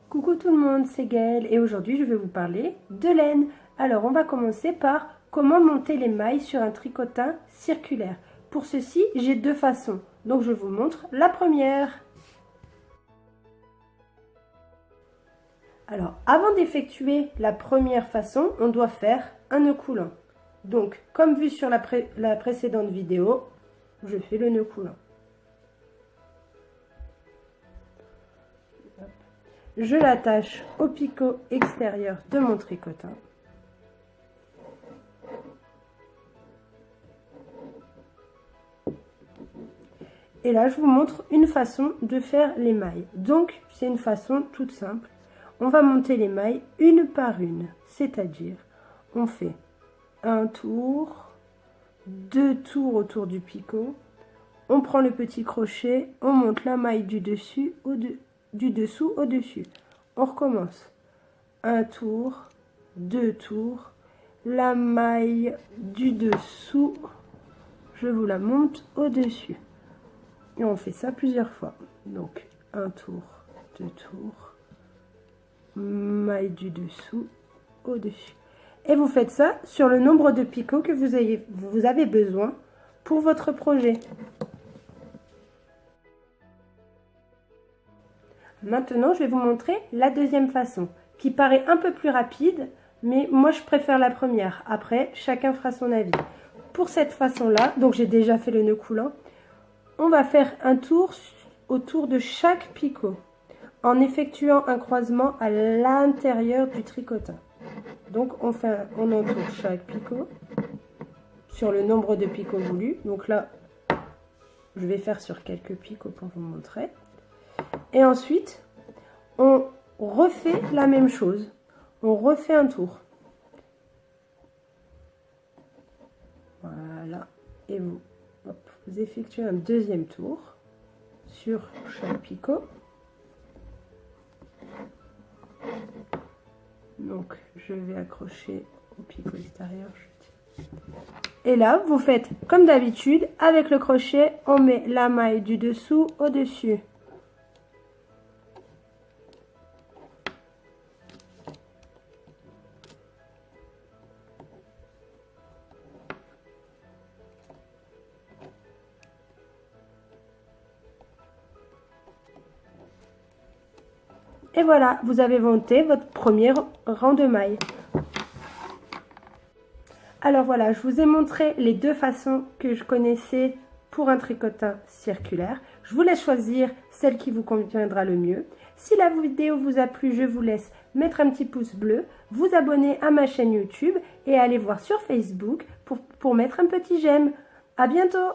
Coucou tout le monde, c'est Gaëlle et aujourd'hui je vais vous parler de laine. Alors on va commencer par comment monter les mailles sur un tricotin circulaire. Pour ceci, j'ai deux façons, donc je vous montre la première. Alors avant d'effectuer la première façon, on doit faire un nœud coulant. Donc comme vu sur la précédente vidéo, je fais le nœud coulant. Je l'attache au picot extérieur de mon tricotin. Et là, je vous montre une façon de faire les mailles. Donc, c'est une façon toute simple. On va monter les mailles une par une. C'est-à-dire, on fait un tour, deux tours autour du picot. On prend le petit crochet, on monte la maille du dessous au dessus. On recommence. Un tour, deux tours, la maille du dessous, je vous la monte au dessus. Et on fait ça plusieurs fois. Donc un tour, deux tours, maille du dessous au dessus. Et vous faites ça sur le nombre de picots que vous avez besoin pour votre projet. Maintenant, je vais vous montrer la deuxième façon, qui paraît un peu plus rapide, mais moi je préfère la première. Après, chacun fera son avis. Pour cette façon-là, donc j'ai déjà fait le nœud coulant, on va faire un tour autour de chaque picot, en effectuant un croisement à l'intérieur du tricotin. Donc on entoure chaque picot sur le nombre de picots voulus. Donc là, je vais faire sur quelques picots pour vous montrer. Et ensuite, on refait la même chose. On refait un tour. Voilà. Et vous effectuez un deuxième tour sur chaque picot. Donc, je vais accrocher au picot extérieur. Et là, vous faites comme d'habitude. Avec le crochet, on met la maille du dessous au dessus. Et voilà, vous avez monté votre premier rang de mailles. Alors voilà, je vous ai montré les deux façons que je connaissais pour un tricotin circulaire. Je vous laisse choisir celle qui vous conviendra le mieux. Si la vidéo vous a plu, je vous laisse mettre un petit pouce bleu, vous abonner à ma chaîne YouTube et aller voir sur Facebook pour mettre un petit j'aime. À bientôt!